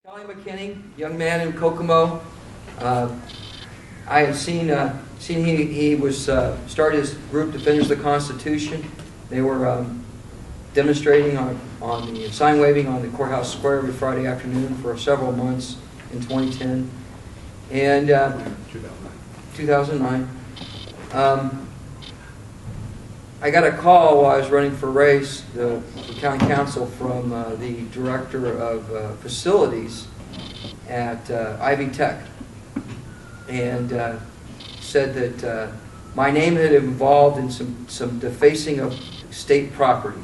Charlie McKinney, young man in Kokomo. I had seen he was started his group Defenders of the Constitution. They were demonstrating on the sign waving on the courthouse square every Friday afternoon for several months in 2010 and 2009. I got a call while I was running for race, for county council, from the director of facilities at Ivy Tech, and said that my name had involved in some defacing of state property.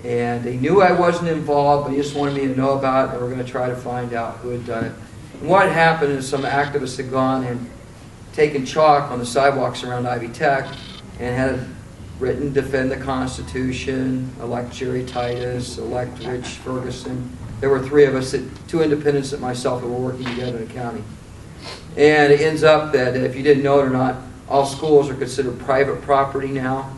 And they knew I wasn't involved, but they just wanted me to know about it, and we're going to try to find out who had done it. And what had happened is some activists had gone and taken chalk on the sidewalks around Ivy Tech and had written "Defend the Constitution," elect Jerry Titus, elect Rich Ferguson. There were three of us, two independents and myself, that were working together in the county. And it ends up that, if you didn't know it or not, all schools are considered private property now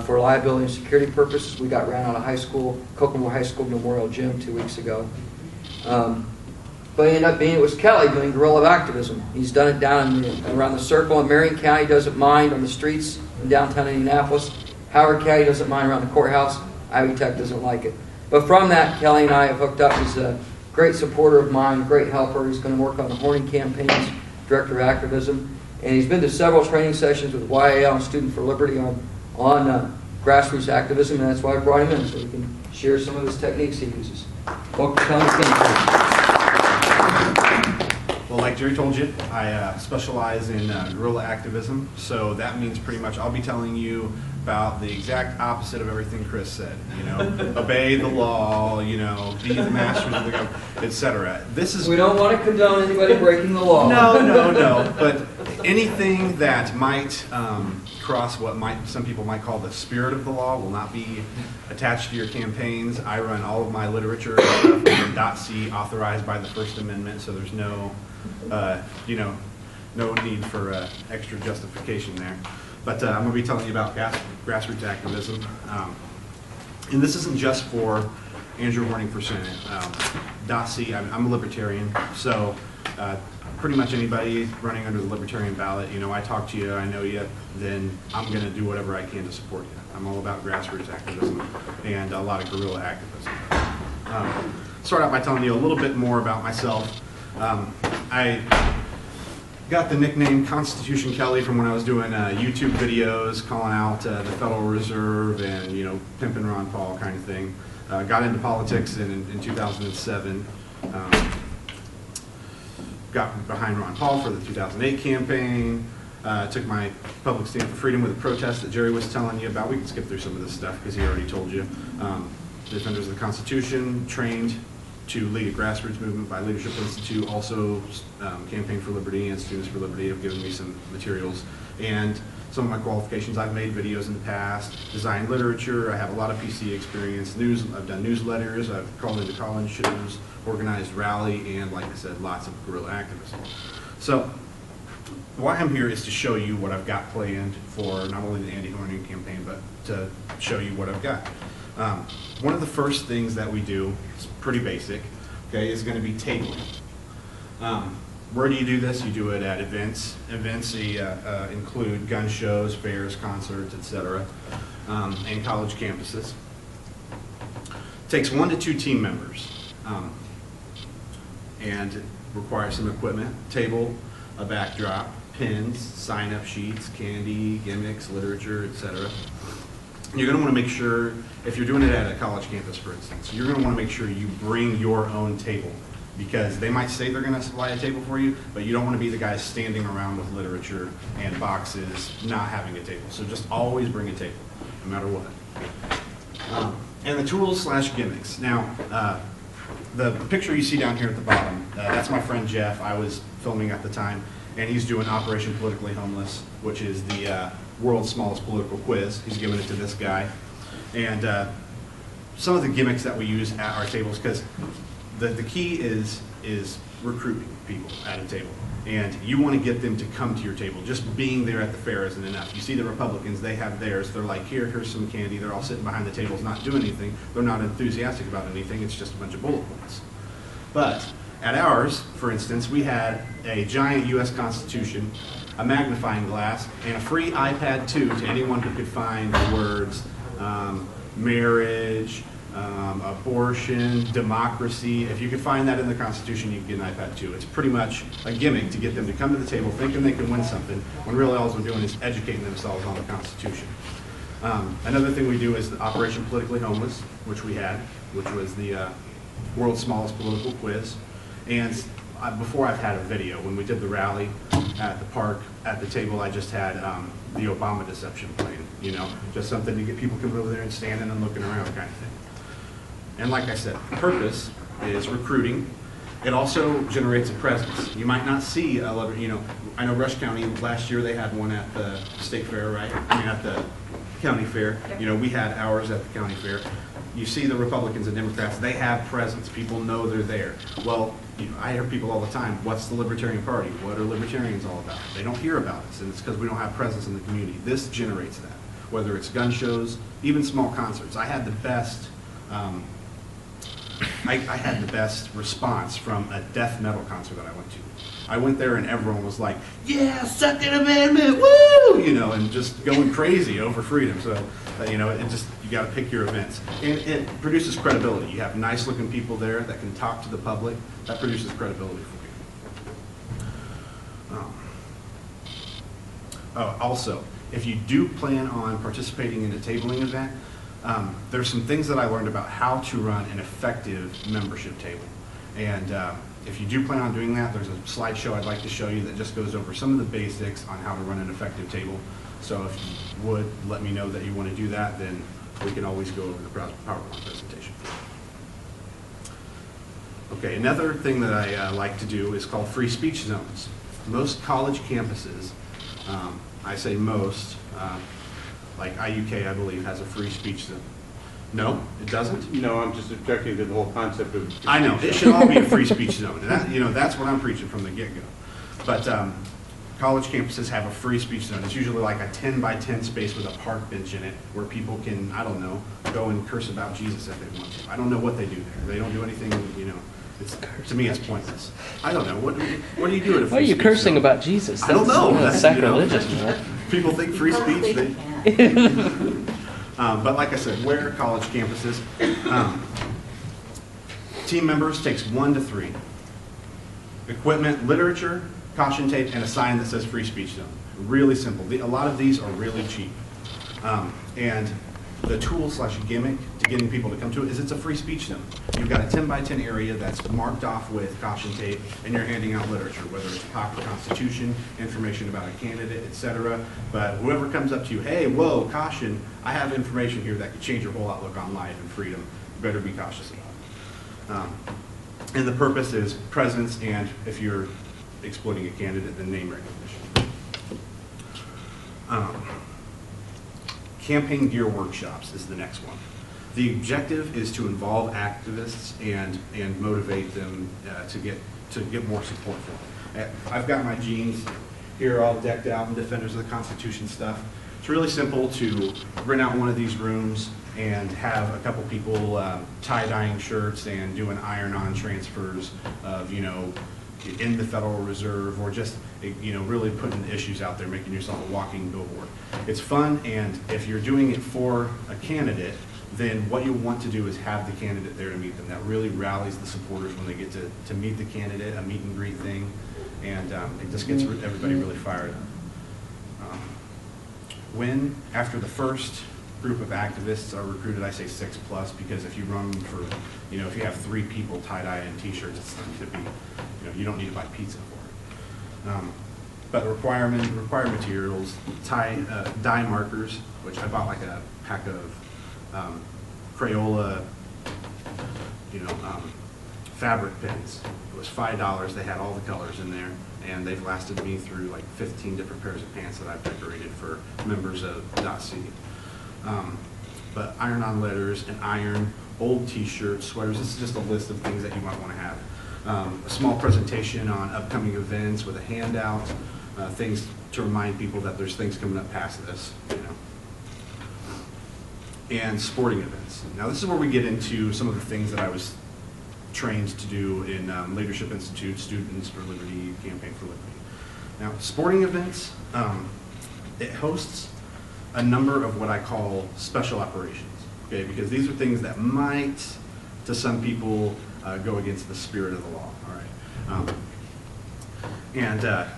for liability and security purposes. We got ran out of high school, Kokomo High School Memorial Gym 2 weeks ago. But it ended up being it was Kelly doing guerrilla activism. He's done it down around the circle, and Marion County doesn't mind on the streets in downtown Indianapolis. Howard County doesn't mind around the courthouse. Ivy Tech doesn't like it. But from that, Kelly and I have hooked up. He's a great supporter of mine, a great helper. He's going to work on the horning campaigns, director of activism. And he's been to several training sessions with YAL and Student for Liberty on grassroots activism, and that's why I brought him in, so he can share some of his techniques he uses. Welcome to Kelly. Well, like Jerry told you, I specialize in guerrilla activism, so that means pretty much I'll be telling you about the exact opposite of everything Chris said. You know, obey the law, you know, be the masters of the government, etc. We don't want to condone anybody breaking the law. No. But anything that might cross what some people might call the spirit of the law will not be attached to your campaigns. I run all of my literature under .c, authorized by the First Amendment, so there's no no need for extra justification there. But I'm going to be telling you about grassroots activism. And this isn't just for Andrew running for Senate. .c, I'm a Libertarian, so pretty much anybody running under the Libertarian ballot, you know, I talk to you, I know you, then I'm going to do whatever I can to support you. I'm all about grassroots activism and a lot of guerrilla activism. Start out by telling you a little bit more about myself. I got the nickname Constitution Kelly from when I was doing YouTube videos calling out the Federal Reserve and, you know, pimping Ron Paul kind of thing. Got into politics in 2007. Got behind Ron Paul for the 2008 campaign. Took my public stand for freedom with a protest that Jerry was telling you about. We can skip through some of this stuff because he already told you. Defenders of the Constitution, trained to lead a grassroots movement by Leadership Institute, also Campaign for Liberty and Students for Liberty have given me some materials. And some of my qualifications, I've made videos in the past, designed literature, I have a lot of PC experience, I've done newsletters, I've called into call-in shows, organized rally, and like I said, lots of guerrilla activism. So why I'm here is to show you what I've got planned for not only the anti-horning campaign, but to show you what I've got. One of the first things that we do, it's pretty basic, okay, is going to be tabling. Where do you do this? You do it at events. Events include gun shows, fairs, concerts, etc., and college campuses. It takes 1 to 2 team members, and it requires some equipment, table, a backdrop, pins, sign-up sheets, candy, gimmicks, literature, etc. You're going to want to make sure, if you're doing it at a college campus, for instance, you're going to want to make sure you bring your own table, because they might say they're going to supply a table for you, but you don't want to be the guy standing around with literature and boxes not having a table. So just always bring a table, no matter what. And the tools / gimmicks. Now, the picture you see down here at the bottom, that's my friend Jeff. I was filming at the time, and he's doing Operation Politically Homeless, which is the world's smallest political quiz. He's giving it to this guy. And some of the gimmicks that we use at our tables, because the key is recruiting people at a table. And you want to get them to come to your table. Just being there at the fair isn't enough. You see the Republicans, they have theirs. They're like, here's some candy. They're all sitting behind the tables not doing anything. They're not enthusiastic about anything. It's just a bunch of bullet points. But at ours, for instance, we had a giant U.S. Constitution, a magnifying glass, and a free iPad 2 to anyone who could find the words marriage, abortion, democracy. If you could find that in the Constitution, you could get an iPad 2. It's pretty much a gimmick to get them to come to the table thinking they can win something, when really all they're doing is educating themselves on the Constitution. Another thing we do is the Operation Politically Homeless, which we had, which was the world's smallest political quiz. And before I've had a video, when we did the rally at the park, at the table, I just had the Obama deception playing, you know, just something to get people coming over there and standing and looking around kind of thing. And like I said, the purpose is recruiting. It also generates a presence. You might not see a lot of, you know, I know Rush County, last year they had one at the state fair, right? I mean, at the county fair. You know, we had ours at the county fair. You see the Republicans and Democrats, they have presence. People know they're there. Well, you know, I hear people all the time, what's the Libertarian Party? What are Libertarians all about? They don't hear about us, and it's because we don't have presence in the community. This generates that, whether it's gun shows, even small concerts. I had the best I had the best response from a death metal concert that I went to. I went there and everyone was like, yeah, Second Amendment, woo! You know, and just going crazy over freedom. So, you know, it just, you got to pick your events. And it produces credibility. You have nice looking people there that can talk to the public. That produces credibility for you. Also, if you do plan on participating in a tabling event, there's some things that I learned about how to run an effective membership table. And if you do plan on doing that, there's a slideshow I'd like to show you that just goes over some of the basics on how to run an effective table. So if you would let me know that you want to do that, then we can always go over the PowerPoint presentation. Okay, another thing that I like to do is called free speech zones. Most college campuses, I say most, like IUK, I believe, has a free speech zone. No, it doesn't? No, I'm just objecting to the whole concept of. I know, it should all be a free speech zone. And that, you know, that's what I'm preaching from the get-go. But college campuses have a free speech zone. It's usually like a 10 by 10 space with a park bench in it where people can, I don't know, go and curse about Jesus if they want to. I don't know what they do there. They don't do anything, you know. To me, it's pointless. I don't know. What do you do at a free Why are you speech cursing zone? about Jesus? I don't know. That's sacrilegious, you know, man. people think free speech. But like I said, where college campuses, team members takes 1 to 3. Equipment, literature, caution tape, and a sign that says free speech zone. Really simple. A lot of these are really cheap. And the tool / gimmick to getting people to come to it is it's a free speech zone. You've got a 10 by 10 area that's marked off with caution tape, and you're handing out literature, whether it's a copy of the Constitution, information about a candidate, etc. But whoever comes up to you, hey, whoa, caution, I have information here that could change your whole outlook on life and freedom. You better be cautious about it. And the purpose is presence, and if you're exploiting a candidate, then name recognition. Campaign gear workshops is the next one. The objective is to involve activists and motivate them to get more support for them. I've got my jeans here all decked out in Defenders of the Constitution stuff. It's really simple to rent out one of these rooms and have a couple people tie-dyeing shirts and doing iron-on transfers of, you know, in the Federal Reserve, or just, you know, really putting issues out there, making yourself a walking billboard. It's fun, and if you're doing it for a candidate, then what you want to do is have the candidate there to meet them. That really rallies the supporters when they get to meet the candidate, a meet and greet thing, and it just gets everybody really fired up. When, after the first group of activists are recruited, I say 6+, because if you run for, you know, if you have 3 people tie-dye and t-shirts, it's not going to be, you know, you don't need to buy pizza for it. But required materials, dye markers, which I bought like a pack of Crayola, you know, fabric pens. It was $5. They had all the colors in there, and they've lasted me through like 15 different pairs of pants that I've decorated for members of .C. But iron-on letters and iron, old t-shirts, sweaters. This is just a list of things that you might want to have. A small presentation on upcoming events with a handout, things to remind people that there's things coming up past this, you know. And sporting events. Now this is where we get into some of the things that I was trained to do in Leadership Institute, Students for Liberty, Campaign for Liberty. Now, sporting events, it hosts a number of what I call special operations, okay? Because these are things that might, to some people, go against the spirit of the law, all right?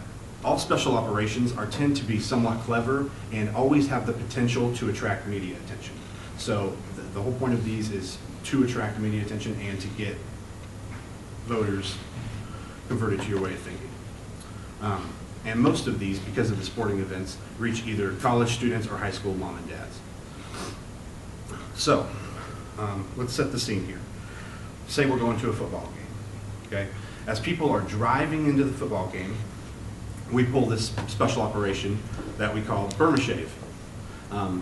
All special operations tend to be somewhat clever and always have the potential to attract media attention. So the whole point of these is to attract media attention and to get voters converted to your way of thinking. And most of these, because of the sporting events, reach either college students or high school mom and dads. So, let's set the scene here. Say we're going to a football game, okay? As people are driving into the football game, we pull this special operation that we call Burma Shave. I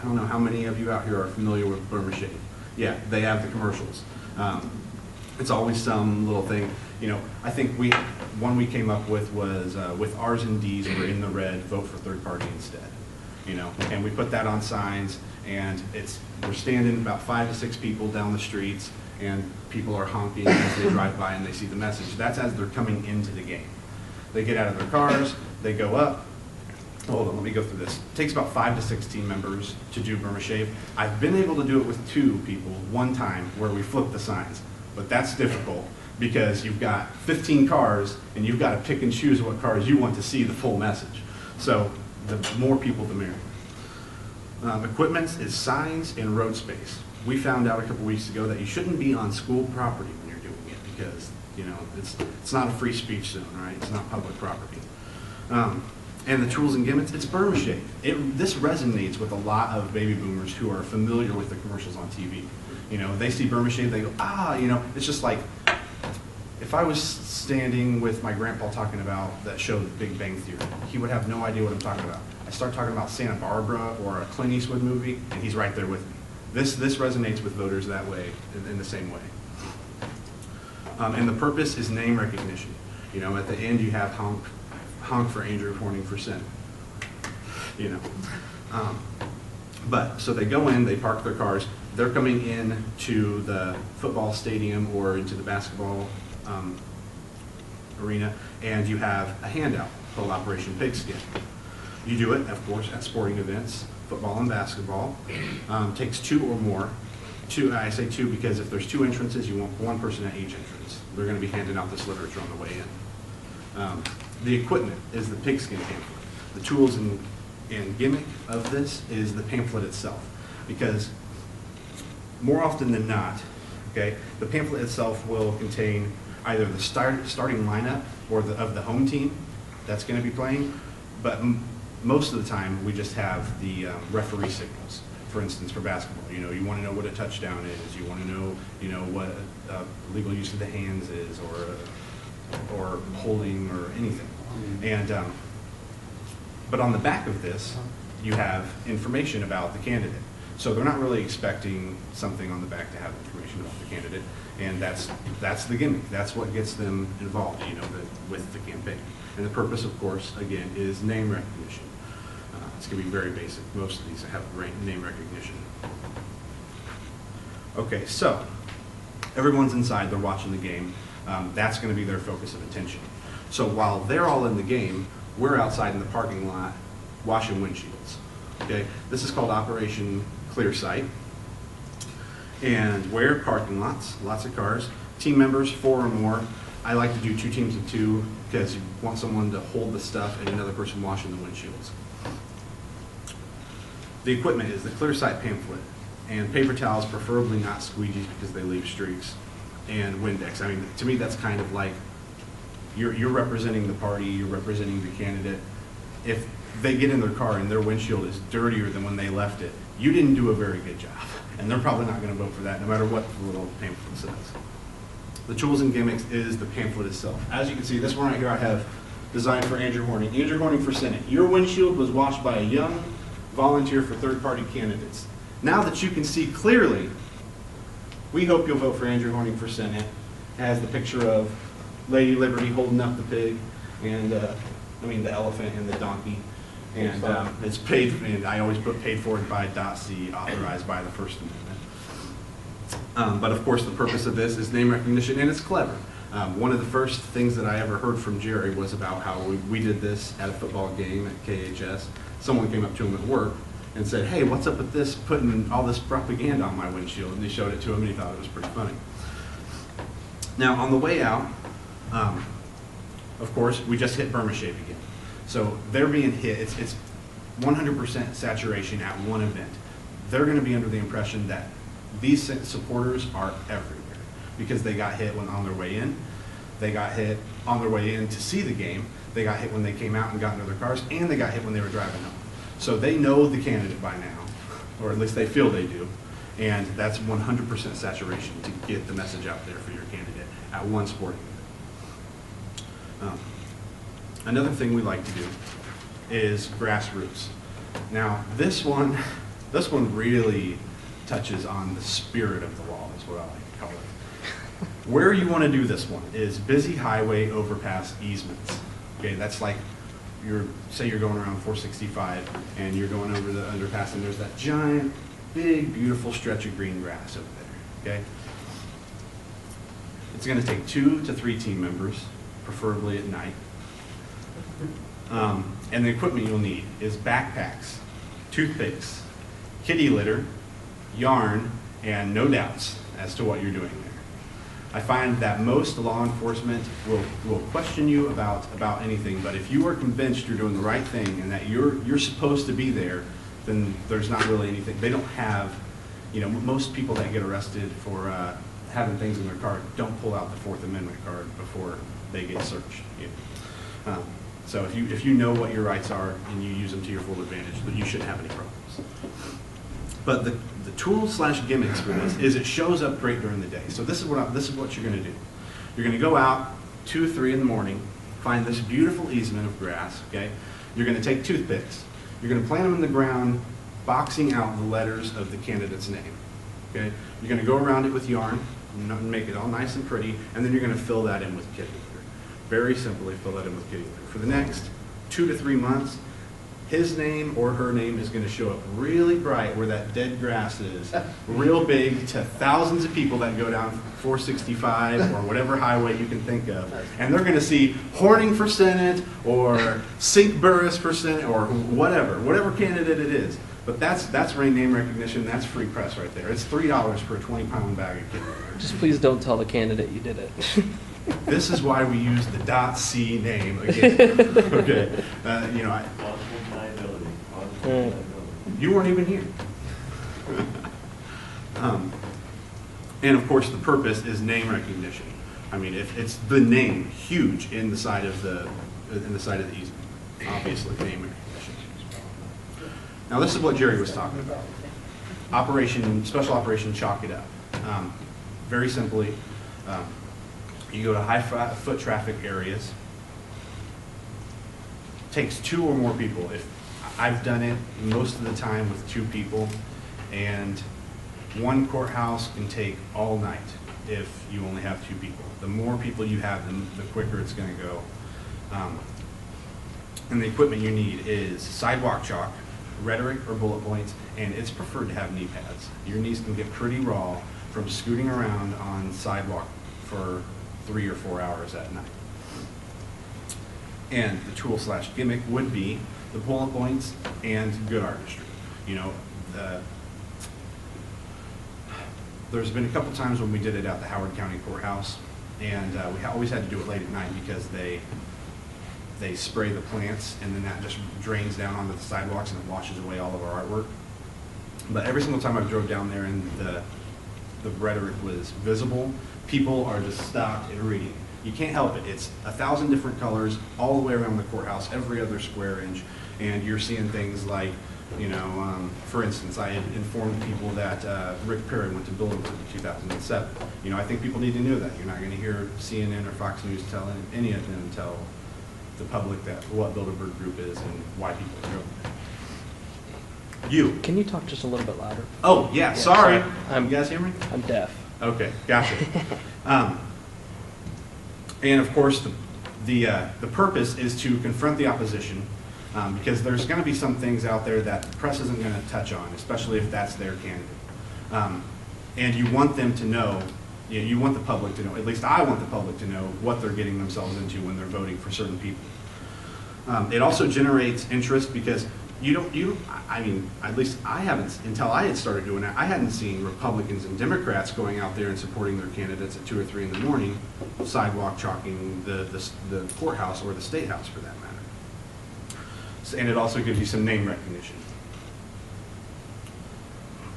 don't know how many of you out here are familiar with Burma Shave. Yeah, they have the commercials. It's always some little thing. You know, I think one we came up with was with R's and D's we're in the red, vote for third party instead. You know, and we put that on signs, and we're standing about 5 to 6 people down the streets, and people are honking as they drive by and they see the message. That's as they're coming into the game. They get out of their cars, they go up. Hold on, let me go through this. It takes about 5 to 6 team members to do Burma Shave. I've been able to do it with 2 people one time where we flipped the signs, but that's difficult because you've got 15 cars and you've got to pick and choose what cars you want to see the full message. So the more people, the merrier. Equipment is signs and road space. We found out a couple weeks ago that you shouldn't be on school property when you're doing it because, you know, it's not a free speech zone, right? It's not public property. And the tools and gimmicks, it's Burma Shave. This resonates with a lot of baby boomers who are familiar with the commercials on TV. You know, they see Burma Shave, they go, you know, it's just like, if I was standing with my grandpa talking about that show, The Big Bang Theory, he would have no idea what I'm talking about. I start talking about Santa Barbara or a Clint Eastwood movie, and he's right there with me. This resonates with voters that way, in the same way. And the purpose is name recognition. You know, at the end you have honk for Andrew, Horning for Senate. You know. But, so they go in, they park their cars, they're coming in to the football stadium or into the basketball arena, and you have a handout called Operation Pigskin. You do it, of course, at sporting events, football and basketball. Takes 2 or more. I say 2 because if there's 2 entrances, you want 1 person at each entrance. They're going to be handing out this literature on the way in. The equipment is the pigskin pamphlet. The tools and gimmick of this is the pamphlet itself, because more often than not, okay, the pamphlet itself will contain either the starting lineup or of the home team that's going to be playing, but most of the time we just have the referee signals. For instance, for basketball, you know, you want to know what a touchdown is, you want to know, you know, what legal use of the hands is, or holding or anything. And but on the back of this, you have information about the candidate. So they're not really expecting something on the back to have information about the candidate, and that's the gimmick. That's what gets them involved, you know, with the campaign. And the purpose, of course, again, is name recognition. It's going to be very basic. Most of these have name recognition. Okay, so everyone's inside. They're watching the game. That's going to be their focus of attention. So while they're all in the game, we're outside in the parking lot washing windshields. Okay, this is called Operation Clear Sight. And we're parking lots, lots of cars. Team members, 4 or more. I like to do 2 teams of 2 because you want someone to hold the stuff and another person washing the windshields. The equipment is the Clear Sight pamphlet and paper towels, preferably not squeegees because they leave streaks, and Windex. I mean, to me, that's kind of like you're representing the party, you're representing the candidate. If they get in their car and their windshield is dirtier than when they left it, you didn't do a very good job, and they're probably not going to vote for that, no matter what the little pamphlet says. The tools and gimmicks is the pamphlet itself. As you can see, this one right here I have designed for Andrew Horning. Andrew Horning for Senate. Your windshield was washed by a young volunteer for third-party candidates. Now that you can see clearly, we hope you'll vote for Andrew Horning for Senate. It has the picture of Lady Liberty holding up the pig, and the elephant and the donkey. And it's paid, and I always put paid for by .c, authorized by the First But of course, the purpose of this is name recognition, and it's clever. One of the first things that I ever heard from Jerry was about how we did this at a football game at KHS. Someone came up to him at work and said, "Hey, what's up with this, putting all this propaganda on my windshield?" And they showed it to him, and he thought it was pretty funny. Now, on the way out, of course, we just hit Burma Shave again. So they're being hit. It's 100% saturation at one event. They're going to be under the impression that these supporters are everywhere because they got hit when on their way in. They got hit on their way in to see the game. They got hit when they came out and got into their cars, and they got hit when they were driving home. So they know the candidate by now, or at least they feel they do. And that's 100% saturation to get the message out there for your candidate at one sporting event. Another thing we like to do is grassroots. Now, this one really touches on the spirit of the law, is what I like to call it. Where you want to do this one is busy highway overpass easements. Okay, that's like say you're going around 465 and you're going over the underpass and there's that giant, big, beautiful stretch of green grass over there. Okay, it's going to take 2 to 3 team members, preferably at night. And the equipment you'll need is backpacks, toothpicks, kitty litter, yarn, and no doubts as to what you're doing there. I find that most law enforcement will question you about anything, but if you are convinced you're doing the right thing and that you're supposed to be there, then there's not really anything. They don't have, most people that get arrested for having things in their car don't pull out the Fourth Amendment card before they get searched. So if you know what your rights are and you use them to your full advantage, then you shouldn't have any problems. But the tool/gimmicks for this is it shows up great during the day. So this is what you're going to do. You're going to go out 2 or 3 in the morning, find this beautiful easement of grass. Okay, you're going to take toothpicks. You're going to plant them in the ground, boxing out the letters of the candidate's name. Okay, you're going to go around it with yarn, and make it all nice and pretty, and then you're going to fill that in with kitty litter. Very simply, fill that in with kitty litter. For the next 2 to 3 months, his name or her name is going to show up really bright where that dead grass is, real big to thousands of people that go down 465 or whatever highway you can think of. And they're going to see Horning for Senate or Sink Burris for Senate or whatever candidate it is. But that's name recognition, that's free press right there. It's $3 for a 20-pound bag of kitty litter. Just please don't tell the candidate you did it. This is why we use the .c name again. Okay, you weren't even here. And of course, the purpose is name recognition. I mean, if it's the name huge in the side of the easement, obviously name recognition. Now, this is what Jerry was talking about. Special Operation Chalk It Up. Very simply. You go to high foot traffic areas. Takes 2 or more people. If I've done it most of the time with 2 people, and one courthouse can take all night if you only have 2 people. The more people you have, the quicker it's going to go. And the equipment you need is sidewalk chalk, rhetoric or bullet points, and it's preferred to have knee pads. Your knees can get pretty raw from scooting around on sidewalk for 3 or 4 hours at night. And the tool/gimmick would be the bullet points and good artistry. There's been a couple times when we did it at the Howard County Courthouse, and we always had to do it late at night because they spray the plants, and then that just drains down onto the sidewalks and it washes away all of our artwork. But every single time I drove down there and the rhetoric was visible, people are just stopped and reading. You can't help it. It's 1,000 different colors all the way around the courthouse, every other square inch, and you're seeing things like, for instance, I had informed people that Rick Perry went to Billington in 2007. I think people need to know that. You're not going to hear CNN or Fox News telling any of them tell the public that what Bilderberg Group is and why people are going there. You. Can you talk just a little bit louder? Oh, yeah, sorry. You guys hear me? I'm deaf. Okay, gotcha. And of course, the purpose is to confront the opposition because there's going to be some things out there that the press isn't going to touch on, especially if that's their candidate. And you want them to know, you want the public to know, at least I want the public to know what they're getting themselves into when they're voting for certain people. It also generates interest because I mean, at least I haven't, until I had started doing that, I hadn't seen Republicans and Democrats going out there and supporting their candidates at 2 or 3 in the morning, sidewalk chalking the courthouse or the state house for that matter. And it also gives you some name recognition.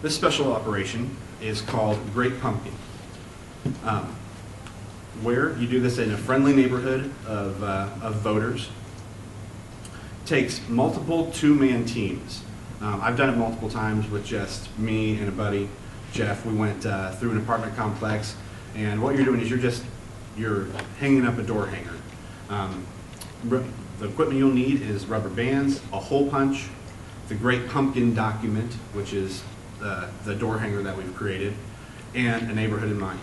This special operation is called Great Pumpkin, where you do this in a friendly neighborhood of voters. Takes multiple 2-man teams. I've done it multiple times with just me and a buddy, Jeff. We went through an apartment complex, and what you're doing is you're hanging up a door hanger. The equipment you'll need is rubber bands, a hole punch, the Great Pumpkin document, which is the door hanger that we've created, and a neighborhood in mind.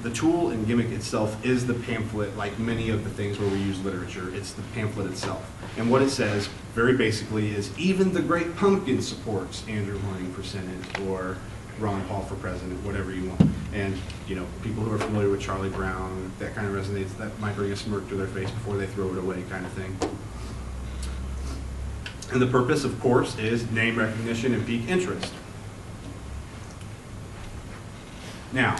The tool and gimmick itself is the pamphlet, like many of the things where we use literature. It's the pamphlet itself. And what it says, very basically, is even the Great Pumpkin supports Andrew running for Senate or Ron Paul for president, whatever you want. And, people who are familiar with Charlie Brown, that kind of resonates. That might bring a smirk to their face before they throw it away, kind of thing. And the purpose, of course, is name recognition and pique interest. Now,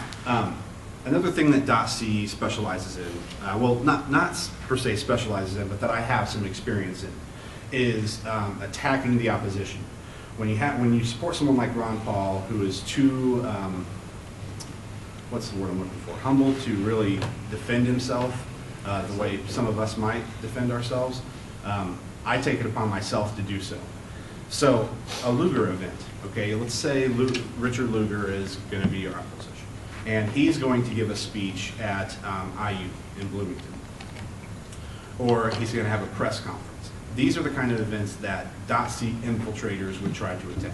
another thing that .c specializes in, well, not per se specializes in, but that I have some experience in, is attacking the opposition. When you support someone like Ron Paul, who is too, what's the word I'm looking for, humble to really defend himself the way some of us might defend ourselves, I take it upon myself to do so. So, a Lugar event, okay, let's say Richard Lugar is going to be our opposition. And he's going to give a speech at IU in Bloomington. Or he's going to have a press conference. These are the kind of events that .c infiltrators would try to attend.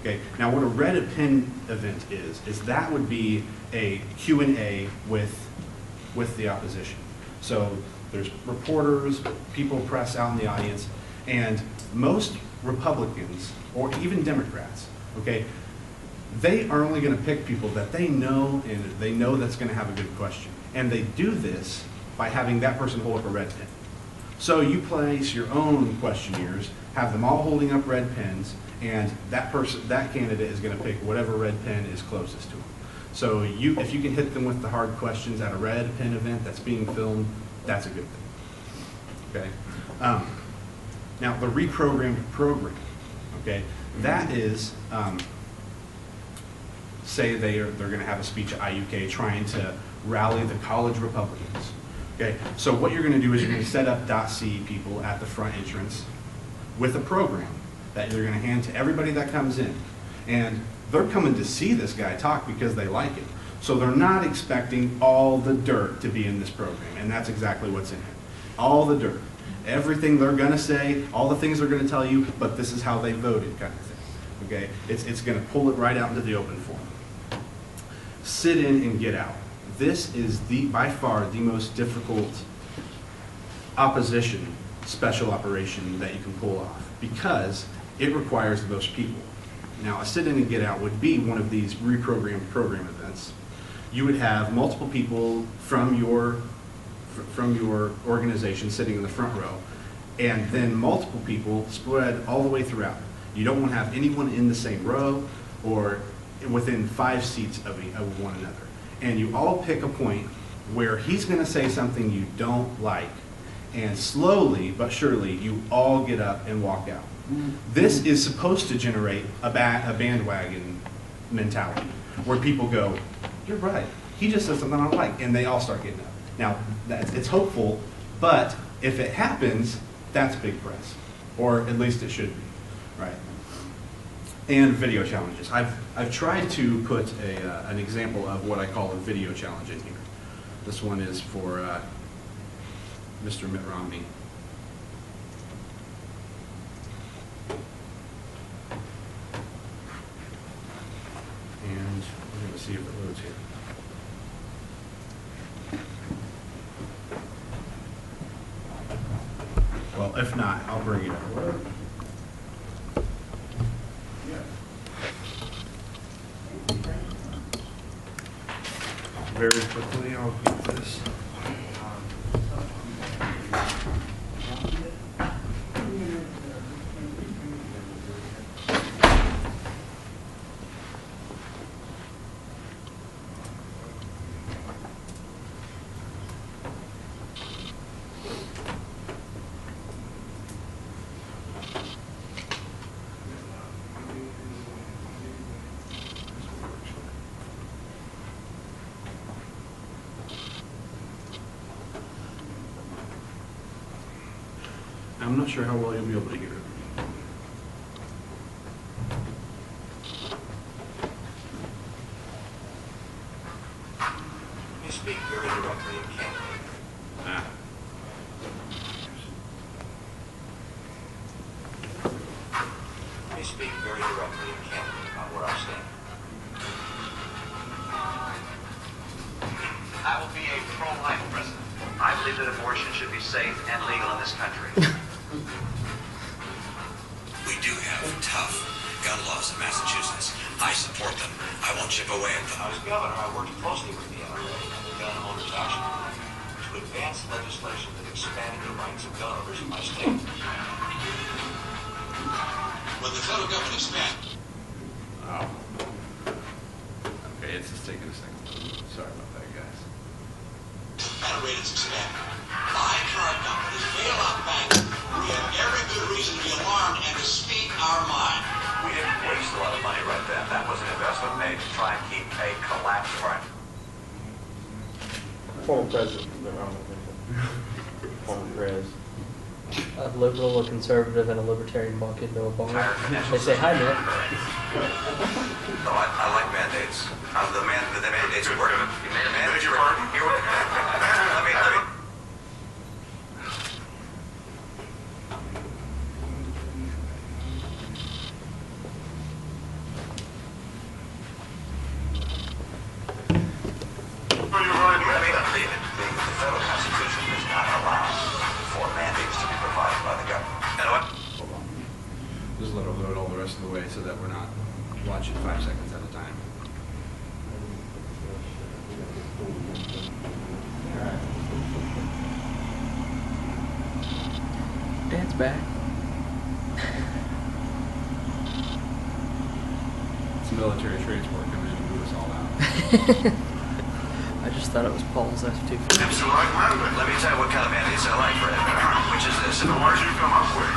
Okay. Now what a red pen event is that would be a Q&A with the opposition. So there's reporters, people, press out in the audience, and most Republicans, or even Democrats, okay, they are only going to pick people that they know, and they know that's going to have a good question. And they do this by having that person hold up a red pen. So you place your own questionnaires, have them all holding up red pens, and that candidate is going to pick whatever red pen is closest to them. So if you can hit them with the hard questions at a red pen event that's being filmed, that's a good thing. Okay. Now the reprogrammed program. Okay, that is. Say they're going to have a speech at IUK trying to rally the college Republicans. Okay, so what you're going to do is you're going to set up .c people at the front entrance with a program that you're going to hand to everybody that comes in. And they're coming to see this guy talk because they like it. So they're not expecting all the dirt to be in this program, and that's exactly what's in it. All the dirt. Everything they're going to say, all the things they're going to tell you, but this is how they voted kind of thing. Okay, it's going to pull it right out into the open forum. Sit in and get out. This is by far the most difficult opposition special operation that you can pull off because it requires the most people. Now, a sit in and get out would be one of these reprogrammed program events. You would have multiple people from your organization sitting in the front row, and then multiple people spread all the way throughout. You don't want to have anyone in the same row or within 5 seats of one another. And you all pick a point where he's going to say something you don't like, and slowly but surely you all get up and walk out. This is supposed to generate a bandwagon mentality where people go, you're right, he just said something I don't like, and they all start getting up. Now, it's hopeful, but if it happens, that's big press, or at least it should be, right? And video challenges. I've tried to put an example of what I call a video challenge in here. This one is for Mr. Mitt Romney. And we're going to see if it loads here. Well, if not, I'll bring it up. very quickly, I'll get this. I'm not sure how well you'll be able to hear it. You speak very directly and candidly. Ah. You speak very directly and candidly about where I stand. I will be a pro-life president. I believe that abortion should be safe and legal in this country. We do have tough gun laws in Massachusetts. I support them. I won't chip away at I them. was governor. I worked closely with the NRA and the Gun Owners Action Group to advance legislation that expanded the rights of gun owners in my state. When the federal government expands, Oh. Okay, it's just taking a second. Sorry about that, guys. at a rate it's expanding. Buy car companies, bail out banks. We have every good reason to be alarmed and to speak our mind. We didn't waste a lot of money right then. That was an investment made to try and keep a collapsed market. Former president. Former pres. A liberal, a conservative, and a libertarian walk into a bar. Higher financial They say, "Hi, Nick." No, I like mandates. The mandates work. You made a mandate. Your pardon? Let me. The federal constitution does not allow for mandates to be provided by the government. And what? Hold on. Just let it load all the rest of the way so that we're not watching 5 seconds at a time. Dad's back. It's military transport coming in to move us all out. I just thought it was Paul's F-250. Let me tell you what kind of mandates I like, Fred. Which is this. The ones you come up with.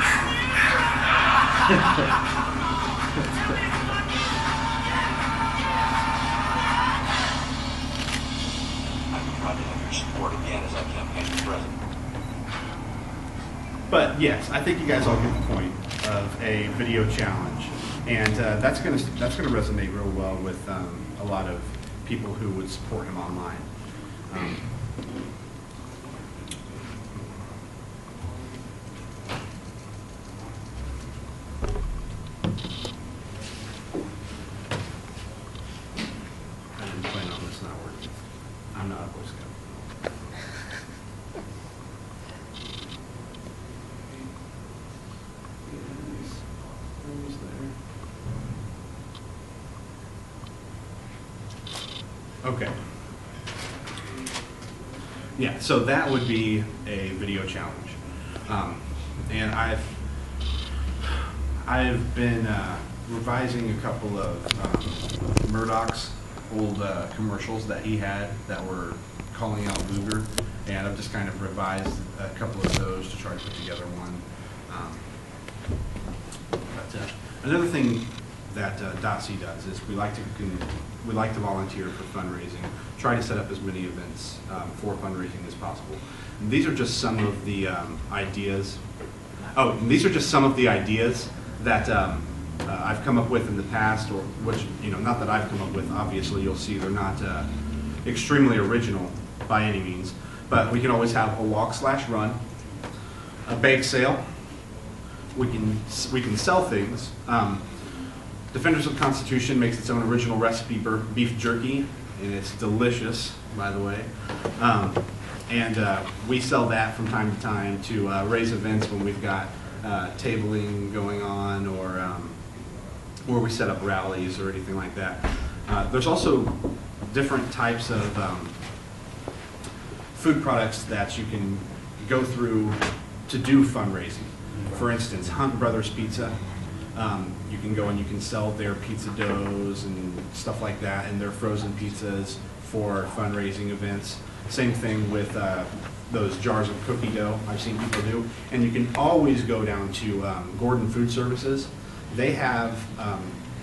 I can probably have your support again as I campaign for president. But yes, I think you guys all get the point of a video challenge, and that's gonna resonate real well with a lot of people who would support him online. I didn't plan on this not working. I'm not a Boy Scout. Okay. Yeah, so that would be a video challenge. And I've been revising a couple of Murdoch's old commercials that he had that were calling out Luger, and I've just kind of revised a couple of those to try to put together one. Another thing that DOTC does is we like to volunteer for fundraising, try to set up as many events for fundraising as possible. And these are just some of the ideas. Oh, and these are just some of the ideas that I've come up with in the past, or which, not that I've come up with. Obviously, you'll see they're not extremely original by any means. But we can always have a walk/run, a bake sale. We can sell things. Defenders of the Constitution makes its own original recipe beef jerky, and it's delicious, by the way. And we sell that from time to time to raise events when we've got tabling going on, or we set up rallies or anything like that. There's also different types of food products that you can go through to do fundraising. For instance, Hunt Brothers Pizza. You can go and you can sell their pizza doughs and stuff like that, and their frozen pizzas for fundraising events. Same thing with those jars of cookie dough I've seen people do. And you can always go down to Gordon Food Services. They have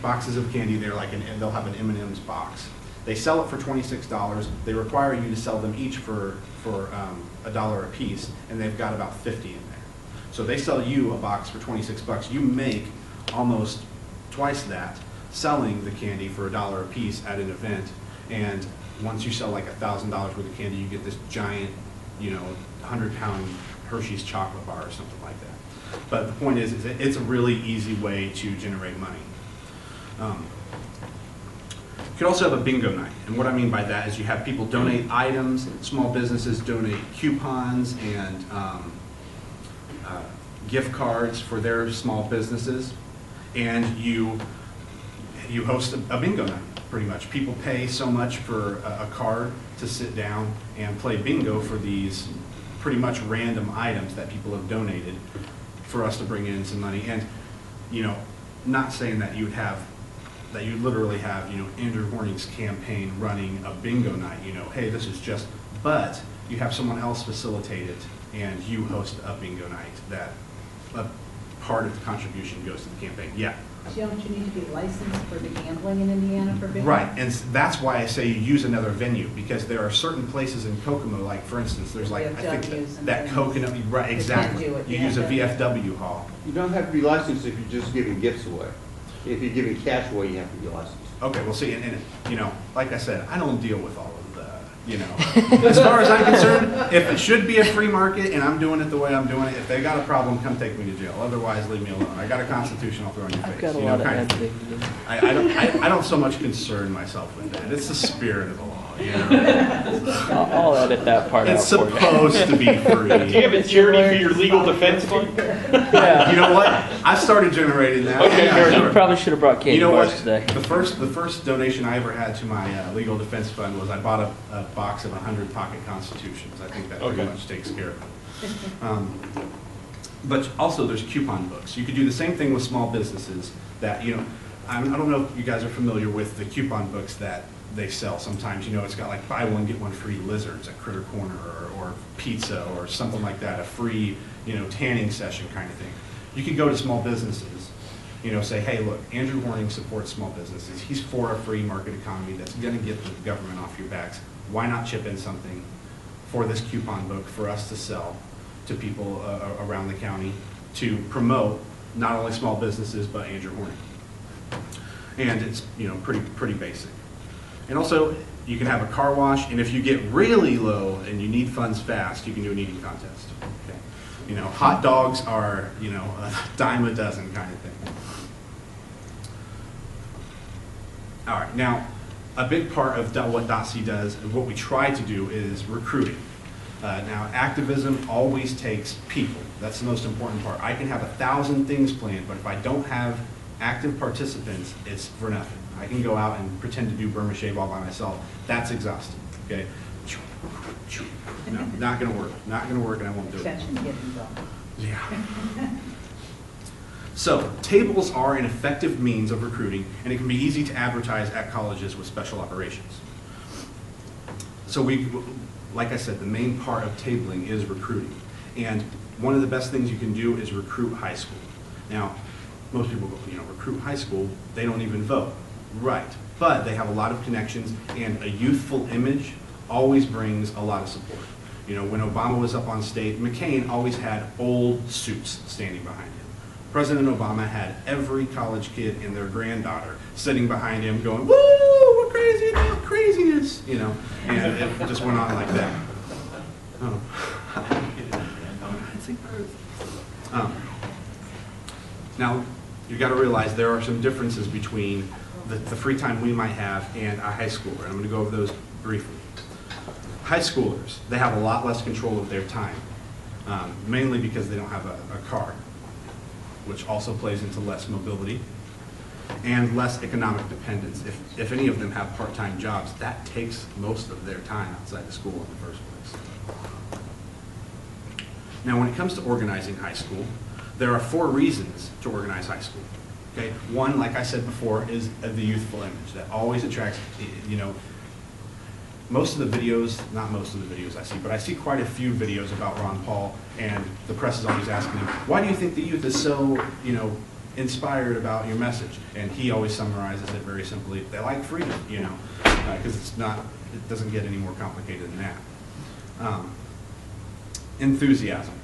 boxes of candy there, and they'll have an M&M's box. They sell it for $26. They require you to sell them each for $1 a piece, and they've got about 50 in there. So they sell you a box for 26 bucks. You make almost twice that selling the candy for $1 a piece at an event. And once you sell like $1,000 worth of candy, you get this giant, 100-pound Hershey's chocolate bar or something like that. But the point is it's a really easy way to generate money. You could also have a bingo night, and what I mean by that is you have people donate items, small businesses donate coupons and gift cards for their small businesses, and you host a bingo night, pretty much. People pay so much for a card to sit down and play bingo for these pretty much random items that people have donated for us to bring in some money. And, not saying that you literally have, Andrew Horning's campaign running a bingo night, hey, this is just, but you have someone else facilitate it and you host a bingo night that a part of the contribution goes to the campaign. Yeah. Don't you need to be licensed for the gambling in Indiana for bingo? Right, and that's why I say you use another venue, because there are certain places in Kokomo, like for instance, there's like, I think that Coconut, right, exactly. You use a VFW hall. You don't have to be licensed if you're just giving gifts away. If you're giving cash away, you have to be licensed. Okay, well see, and like I said, I don't deal with all of the, as far as I'm concerned, if it should be a free market and I'm doing it the way I'm doing it, if they got a problem, come take me to jail. Otherwise, leave me alone. I got a constitution, I'll throw in your face. I've got a lot of kind empathy. I don't so much concern myself with that. It's the spirit of the law, I'll edit that part It's out for you. supposed to be free. Do you have a charity for your legal defense fund? Yeah. You know what? I started generating that. Okay, Yeah, fair sure. You probably should have brought candy You know bars what? today. The first donation I ever had to my legal defense fund was I bought a box of 100 pocket constitutions. I think that pretty Okay. much takes care of it. But also there's coupon books. You could do the same thing with small businesses that, I don't know if you guys are familiar with the coupon books that they sell sometimes. It's got like buy one, get one free lizards at Critter Corner or pizza or something like that, a free, tanning session kind of thing. You could go to small businesses, say, hey, look, Andrew Horning supports small businesses. He's for a free market economy that's going to get the government off your backs. Why not chip in something for this coupon book for us to sell to people around the county to promote not only small businesses, but Andrew Horning. And it's, pretty basic. And also, you can have a car wash, and if you get really low and you need funds fast, you can do an eating contest. Okay? Hot dogs are, a dime a dozen kind of thing. All right, now, a big part of what DOTC does, and what we try to do, is recruiting. Now, activism always takes people. That's the most important part. I can have 1,000 things planned, but if I don't have active participants, it's for nothing. I can go out and pretend to do Burma shave all by myself. That's exhausting, okay? No, not gonna work. Not gonna work, and I won't do it. Catching getting done. Yeah. So, tables are an effective means of recruiting, and it can be easy to advertise at colleges with special operations. So like I said, the main part of tabling is recruiting. And one of the best things you can do is recruit high school. Now, most people go, recruit high school, they don't even vote. Right, but they have a lot of connections, and a youthful image always brings a lot of support. When Obama was up on stage, McCain always had old suits standing behind him. President Obama had every college kid and their granddaughter sitting behind him going, woo, we're crazy about craziness, and it just went on like that. Now, you got to realize there are some differences between the free time we might have and a high schooler. I'm going to go over those briefly. High schoolers, they have a lot less control of their time, mainly because they don't have a car, which also plays into less mobility. and less economic dependence. If any of them have part-time jobs, that takes most of their time outside the school in the first place. Now, when it comes to organizing high school, there are 4 reasons to organize high school. Okay, one, like I said before, is the youthful image that always attracts, you know, most of the videos, not most of the videos I see, but I see quite a few videos about Ron Paul, and the press is always asking him, why do you think the youth is so, you know, inspired about your message? And he always summarizes it very simply, they like freedom, you know, because it doesn't get any more complicated than that. Enthusiasm.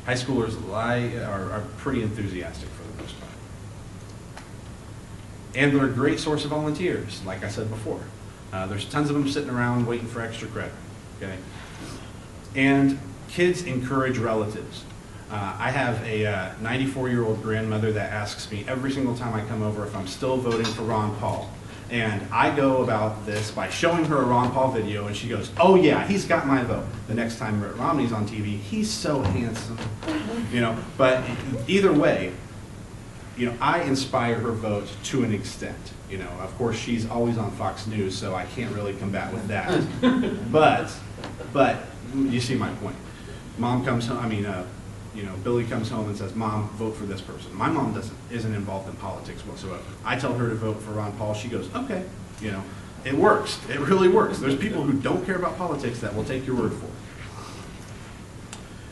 High schoolers are pretty enthusiastic for the most part. And they're a great source of volunteers, like I said before. There's tons of them sitting around waiting for extra credit, okay? And kids encourage relatives. I have a 94-year-old grandmother that asks me every single time I come over if I'm still voting for Ron Paul. And I go about this by showing her a Ron Paul video, and she goes, oh yeah, he's got my vote. The next time Mitt Romney's on TV, he's so handsome, you know? But either way, you know, I inspire her vote to an extent. You know, of course, she's always on Fox News, so I can't really combat with that. But you see my point. Mom comes home. You know, Billy comes home and says, "Mom, vote for this person." My mom isn't involved in politics whatsoever. I tell her to vote for Ron Paul. She goes, "Okay." You know, it works. It really works. There's people who don't care about politics that will take your word for it.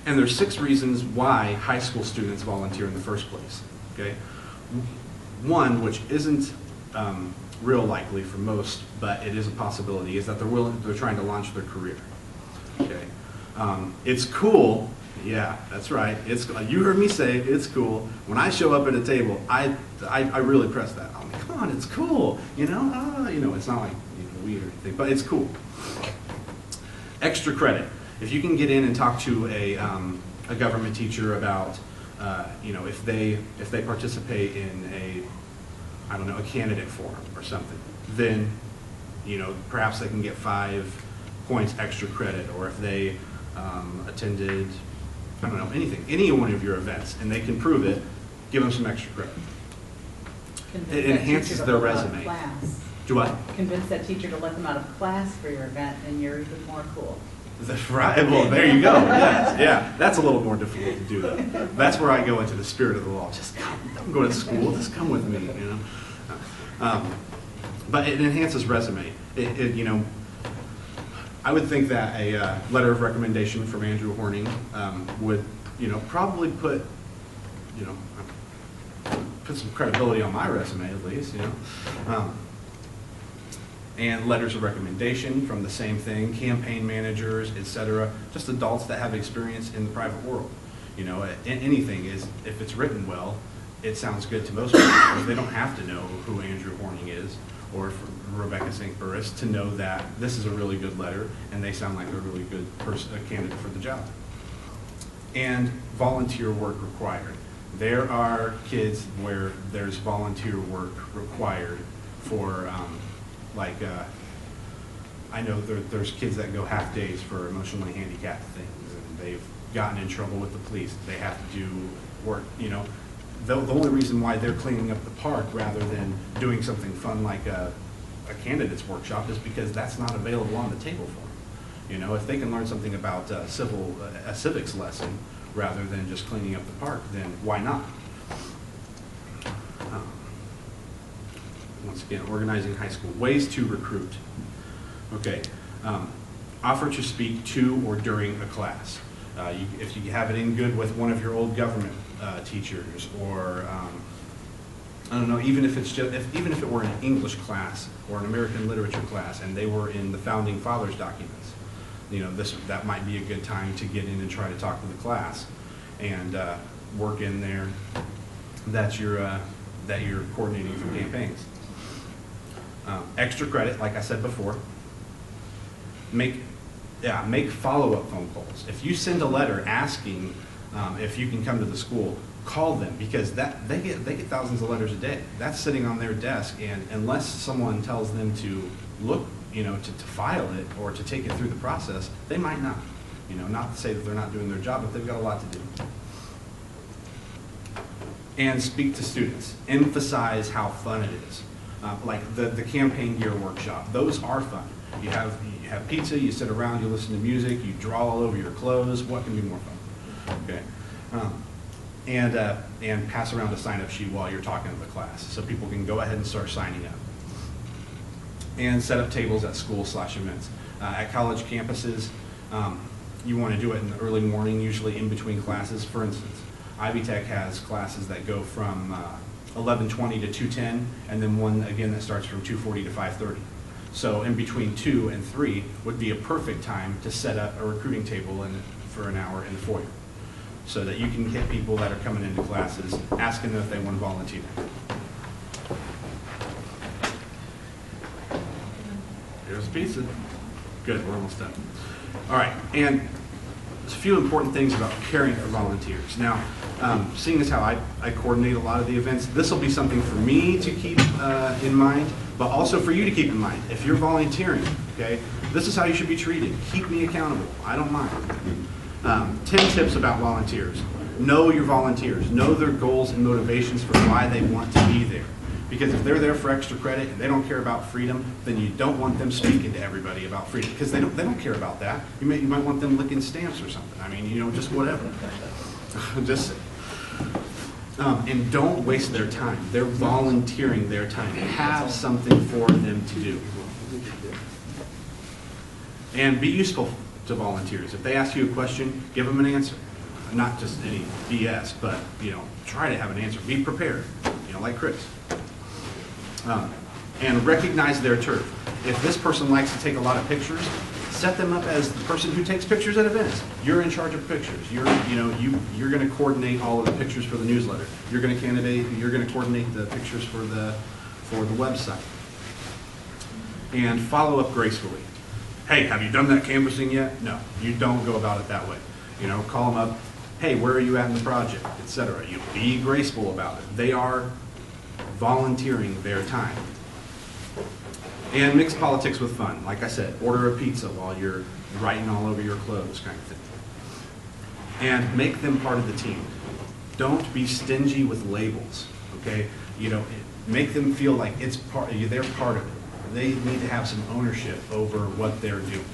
And there's 6 reasons why high school students volunteer in the first place. Okay, one, which isn't real likely for most, but it is a possibility, is that they're trying to launch their career. Okay, it's cool. Yeah, that's right. You heard me say it, it's cool. When I show up at a table, I really press that. I'm like, come on, it's cool. You know, it's not like weird or anything, but it's cool. Extra credit. If you can get in and talk to a government teacher about you know, if they participate in a candidate forum or something, then, you know, perhaps they can get 5 points extra credit. Or if they attended, I don't know, any one of your events, and they can prove it, give them some extra credit. It enhances their resume. Do what? Convince that teacher to let them out of class for your event, and you're even more cool. That's right. Well, there you go. Yes, yeah. That's a little more difficult to do, though. That's where I go into the spirit of the law. Just come. Don't go to school. Just come with me. You know. But it enhances resume. You know, I would think that a letter of recommendation from Andrew Horning would, you know, probably put some credibility on my resume at least. You know. And letters of recommendation from the same thing, campaign managers, etc. Just adults that have experience in the private world. You know, anything is, if it's written well, it sounds good to most people. They don't have to know who Andrew Horning is or Rebecca St. Burris to know that this is a really good letter and they sound like a really good candidate for the job. And volunteer work required. There are kids where there's volunteer work required for I know there's kids that go half days for emotionally handicapped things, and they've gotten in trouble with the police. They have to do work, you know. The only reason why they're cleaning up the park rather than doing something fun like a candidates workshop is because that's not available on the table for them. You know, if they can learn something about a civics lesson rather than just cleaning up the park, then why not? Once again, organizing high school. Ways to recruit. Okay, offer to speak to or during a class. If you have it in good with one of your old government teachers, or I don't know, even if it were an English class or an American literature class, and they were in the Founding Fathers documents, you know, that might be a good time to get in and try to talk to the class, and work in there that you're coordinating for campaigns. Extra credit, like I said before. Make follow-up phone calls. If you send a letter asking if you can come to the school, call them, because they get thousands of letters a day. That's sitting on their desk, and unless someone tells them to look, you know, to file it or to take it through the process, they might not. You know, not to say that they're not doing their job, but they've got a lot to do. and speak to students. Emphasize how fun it is. Like the campaign gear workshop, those are fun. You have pizza, you sit around, you listen to music, you draw all over your clothes. What can be more fun? Okay, and pass around a sign-up sheet while you're talking to the class, so people can go ahead and start signing up. And set up tables at school/events. At college campuses, you want to do it in the early morning, usually in between classes. For instance, Ivy Tech has classes that go from 11:20 to 2:10, and then one again that starts from 2:40 to 5:30. So in between 2 and 3 would be a perfect time to set up a recruiting table for an hour in the foyer, so that you can get people that are coming into classes, asking them if they want to volunteer. Here's pizza. Good, we're almost done. All right, and there's a few important things about caring for volunteers. Now, seeing as how I coordinate a lot of the events, this will be something for me to keep in mind, but also for you to keep in mind. If you're volunteering, okay, this is how you should be treated. Keep me accountable. I don't mind. 10 tips about volunteers. Know your volunteers. Know their goals and motivations for why they want to be there. Because if they're there for extra credit and they don't care about freedom, then you don't want them speaking to everybody about freedom, because they don't care about that. You might want them licking stamps or something. I mean, you know, just whatever. Just and don't waste their time. They're volunteering their time. Have something for them to do. And be useful to volunteers. If they ask you a question, give them an answer. Not just any BS, but, you know, try to have an answer. Be prepared, you know, like Chris. And recognize their turf. If this person likes to take a lot of pictures, set them up as the person who takes pictures at events. You're in charge of pictures. You're going to coordinate all of the pictures for the newsletter. You're going to coordinate the pictures for the website. And follow up gracefully. Hey, have you done that canvassing yet? No, you don't go about it that way. You know, call them up. Hey, where are you at in the project, etc. You be graceful about it. They are volunteering their time. And mix politics with fun. Like I said, order a pizza while you're writing all over your clothes, kind of thing. And make them part of the team. Don't be stingy with labels, okay? You know, make them feel like they're part of it. They need to have some ownership over what they're doing.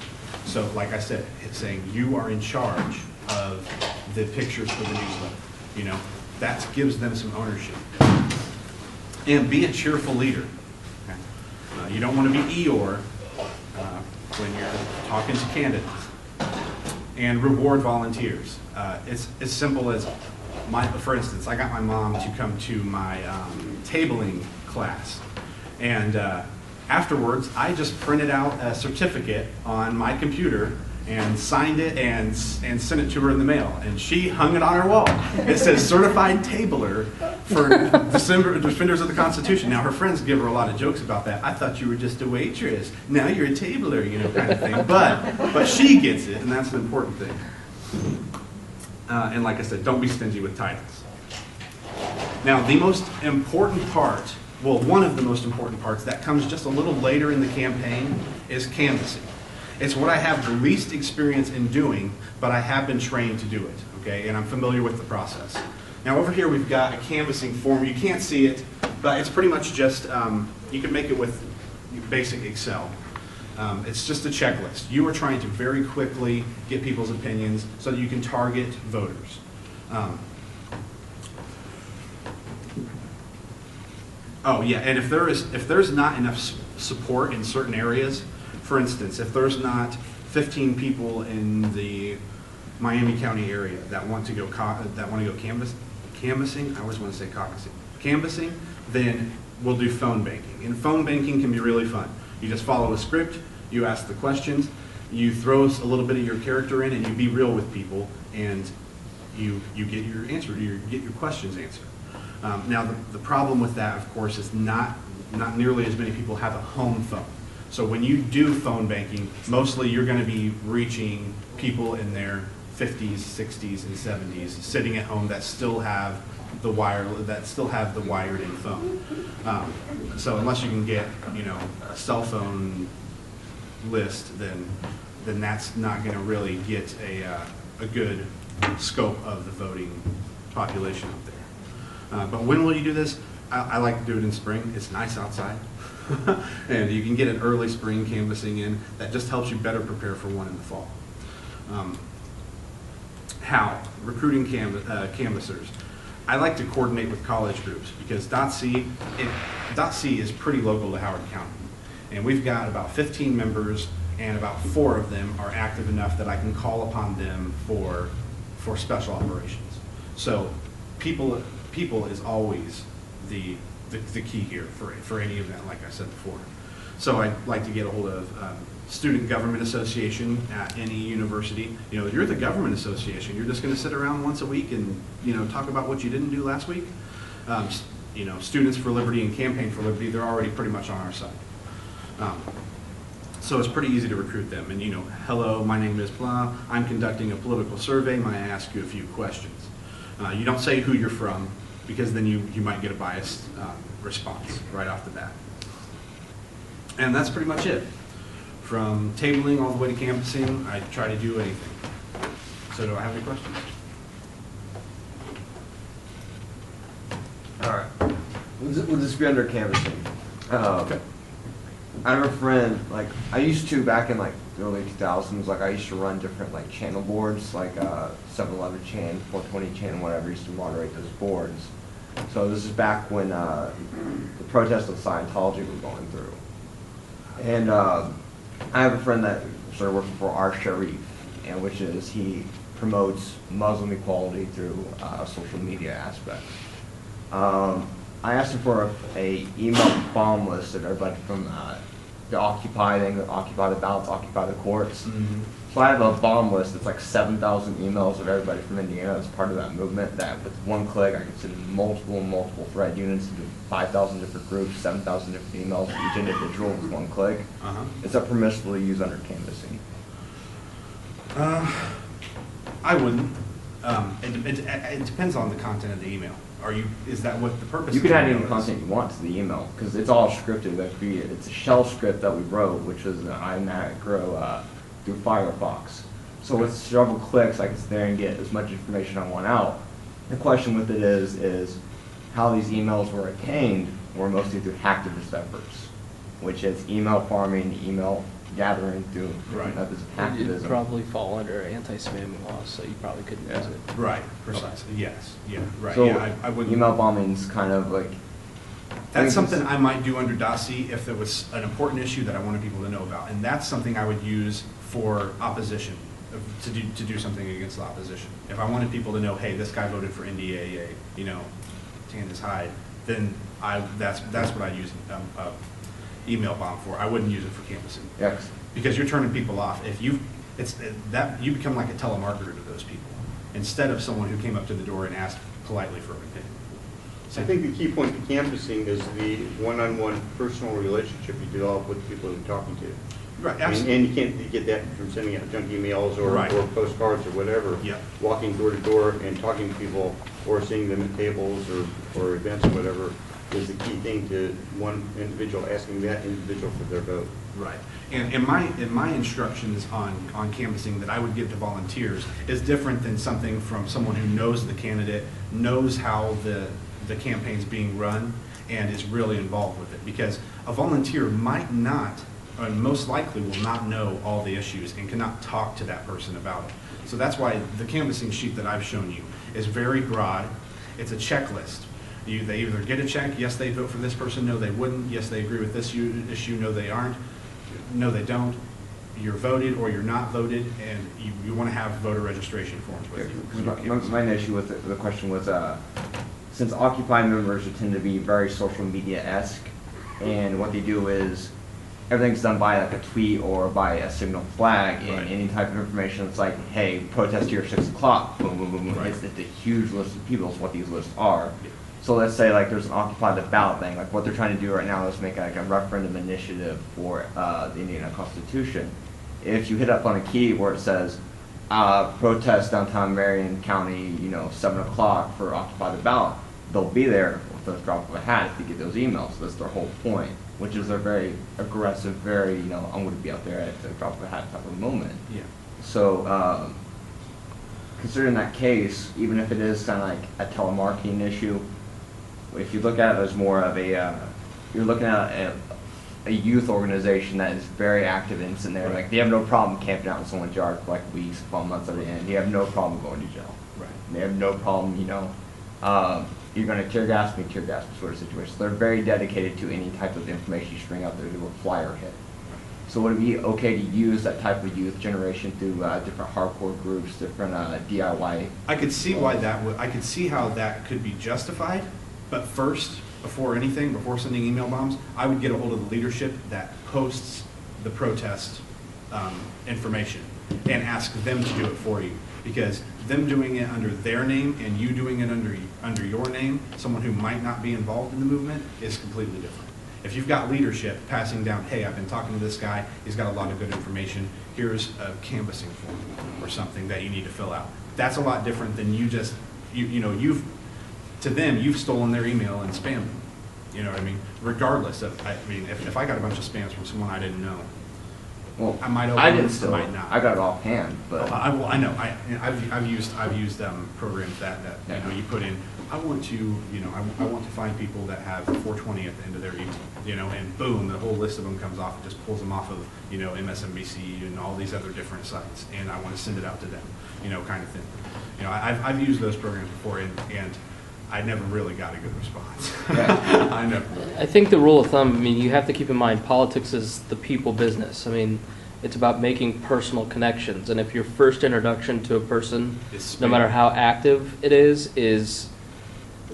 So, like I said, it's saying you are in charge of the pictures for the newsletter. You know, that gives them some ownership. And be a cheerful leader. Okay? You don't want to be Eeyore when you're talking to candidates. And reward volunteers. It's as simple as, for instance, I got my mom to come to my tabling class. And afterwards, I just printed out a certificate on my computer and signed it and sent it to her in the mail. And she hung it on her wall. It says certified tabler for Defenders of the Constitution. Now her friends give her a lot of jokes about that. I thought you were just a waitress. Now you're a tabler, you know, kind of thing. But she gets it, and that's the important thing. And like I said, don't be stingy with titles. Now the most important part, well, one of the most important parts that comes just a little later in the campaign is canvassing. It's what I have the least experience in doing, but I have been trained to do it, okay? And I'm familiar with the process. Now over here we've got a canvassing form. You can't see it, but it's pretty much just, you can make it with basic Excel. It's just a checklist. You are trying to very quickly get people's opinions so that you can target voters. Oh yeah, and if there's not enough support in certain areas, for instance, if there's not 15 people in the Miami County area that want to go canvassing, I always want to say canvassing, then we'll do phone banking. And phone banking can be really fun. You just follow a script, you ask the questions, you throw a little bit of your character in, and you be real with people, and you get your answer, you get your questions answered. Now the problem with that, of course, is not nearly as many people have a home phone. So when you do phone banking, mostly you're going to be reaching people in their 50s, 60s, and 70s sitting at home that still have the wired-in phone. So unless you can get, you know, a cell phone list, then that's not going to really get a good scope of the voting population up there. But when will you do this? I like to do it in spring. It's nice outside. And you can get an early spring canvassing in. That just helps you better prepare for one in the fall. How? Recruiting canvassers. I like to coordinate with college groups because .C is pretty local to Howard County. And we've got about 15 members, and about 4 of them are active enough that I can call upon them for special operations. So people is always the key here for any event, like I said before. So I like to get a hold of Student Government Association at any university. You know, you're the government association. You're just going to sit around once a week and, you know, talk about what you didn't do last week. You know, Students for Liberty and Campaign for Liberty, they're already pretty much on our side. So it's pretty easy to recruit them. And, you know, hello, my name is blah. I'm conducting a political survey. May I ask you a few questions? You don't say who you're from, because then you might get a biased response right off the bat. And that's pretty much it. From tabling all the way to canvassing, I try to do anything. So do I have any questions? All right. We'll just be under canvassing. Okay. I have a friend, like, I used to back in like the early 2000s, like I used to run different like channel boards, like 7-Eleven chain, 420 chain, whatever. I used to moderate those boards. So this is back when the protest of Scientology was going through. And I have a friend that started working for our Sharif, and which is he promotes Muslim equality through social media aspect. I asked him for a email bomb list of everybody from the Occupy thing, Occupy the ballots, Occupy the courts. Mm-hmm. So I have a bomb list that's like 7,000 emails of everybody from Indiana as part of that movement, that with one click I can send multiple thread units into 5,000 different groups, 7,000 different emails to each individual with one click. Is that permissible to use under canvassing? I wouldn't. It depends on the content of the email. Is that what the purpose You of can the add email any is? content you want to the email, because it's all scripted. It's a shell script that we wrote, which was an iMac Grow through Firefox. So with several clicks, I can sit there and get as much information I want out. The question with it is how these emails were obtained were mostly through hacktivist efforts, which is email farming, email gathering through different methods of It'd hacktivism. probably fall under anti-spamming laws, so you probably couldn't use it. Right, precisely. Yes, yeah, right. So Yeah, I wouldn't. email bombing's kind of like, That's something I might do under DOSI if there was an important issue that I wanted people to know about, and that's something I would use for opposition, to do something against the opposition. If I wanted people to know, hey, this guy voted for NDAA, you know, tan his hide, then that's what I use email bomb for. I wouldn't use it for canvassing. yeah, Because you're turning people off. If you become like a telemarketer to those people instead of someone who came up to the door and asked politely for an opinion. I think the key point to canvassing is the one-on-one personal relationship you develop with the people you're talking to. Right, I mean, absolutely. and you can't get that from sending out junk emails or, Right. or postcards or whatever. Yep. Walking door to door and talking to people or seeing them at tables or events or whatever is the key thing to one individual asking that individual for their vote. Right. And in my instructions on canvassing that I would give to volunteers is different than something from someone who knows the candidate, knows how the campaign's being run, and is really involved with it. Because a volunteer might not, and most likely will not know all the issues and cannot talk to that person about it. So that's why the canvassing sheet that I've shown you is very broad. It's a checklist. They either get a check, yes, they vote for this person, no, they wouldn't, yes, they agree with this issue, no, they aren't, no, they don't. You're voted or you're not voted, and you want to have voter registration forms with you. my issue with the question was, since Occupy members tend to be very social media-esque, and what they do is everything's done by like a tweet or by a signal flag, and Right. any type of information that's like, hey, protest here at 6 o'clock, boom, boom, boom, boom. Right. It's a huge list of people is what these lists are. Yeah. So let's say like there's an Occupy the ballot thing, like what they're trying to do right now is make like a referendum initiative for the Indiana Constitution. If you hit up on a key where it says, protest downtown Marion County, 7 o'clock for Occupy the ballot, they'll be there with a drop of a hat if you get those emails. That's their whole point, which is they're very aggressive, very, I'm going to be out there at the drop of a hat type of moment. Yeah. So, considering that case, even if it is kind of like a telemarketing issue, if you look at it as more of a, you're looking at a youth organization that is very active and sitting there, like, they have no problem camping out in someone's yard for like weeks, months at the end. You have no problem going to jail. Right. They have no problem, you're going to tear gas me sort of situation. So they're very dedicated to any type of information you string out there to a flyer hit. So would it be okay to use that type of youth generation through different hardcore groups, different DIY? I could see why that would, I could see how that could be justified, but first, before anything, before sending email bombs, I would get a hold of the leadership that posts the protest information and ask them to do it for you. Because them doing it under their name and you doing it under your name, someone who might not be involved in the movement, is completely different. If you've got leadership passing down, hey, I've been talking to this guy, he's got a lot of good information, here's a canvassing form or something that you need to fill out. That's a lot different than you just, to them, you've stolen their email and spammed them. You know what I mean? Regardless of, if I got a bunch of spams from someone I didn't know, Well, I might open I didn't it, still. I might not. I got it offhand, but I know. I've used programs that you put in. I want to I want to find people that have 420 at the end of their email, and boom, the whole list of them comes off. It just pulls them off of MSNBC and all these other different sites, and I want to send it out to them, kind of thing. I've used those programs before, and I never really got a good response. Yeah. I know. I think the rule of thumb, you have to keep in mind, politics is the people business. It's about making personal connections. And if your first introduction to a person, It's no matter how active it is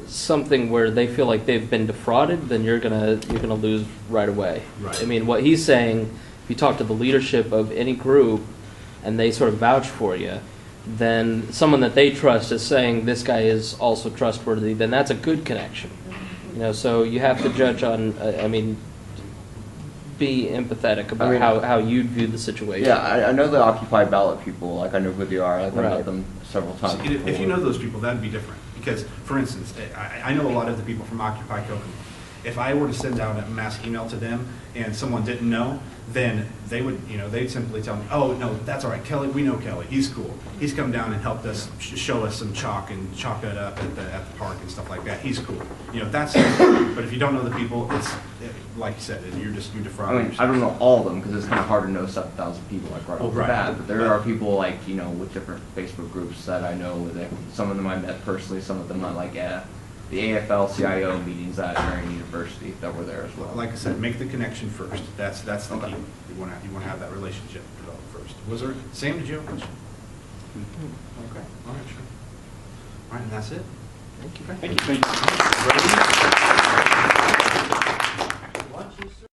something where they feel like they've been defrauded, then you're gonna lose right away. Right. What he's saying, if you talk to the leadership of any group and they sort of vouch for you, then someone that they trust is saying this guy is also trustworthy, then that's a good connection. So you have to judge on, be empathetic about how you'd view the situation. yeah, I know the Occupy ballot people. Like, I know who they are. Like, I've Right. met them several times. So if you before. know those people, that'd be different. Because, for instance, I know a lot of the people from Occupy Kokomo. If I were to send out a mass email to them and someone didn't know, then they would, they'd simply tell me, oh, no, that's all right, Kelly, we know Kelly, he's cool. He's come down and helped us show us some chalk and chalk it up at the park and stuff like that. He's cool. That's, but if you don't know the people, like you said, you're defrauding. I don't know all of them because it's kind of hard to know 7,000 people like right Well, off the right. bat. But there are people like with different Facebook groups that I know. That some of them I met personally, some of them I like at the AFL-CIO meetings at Marion University that were there as well. Like I said, make the connection first. That's the Okay. key. You want to have that relationship develop first. Was there, Sam, did you have a question? Okay, all right, sure. All right, and that's it. Thank you. Thank you. Ready?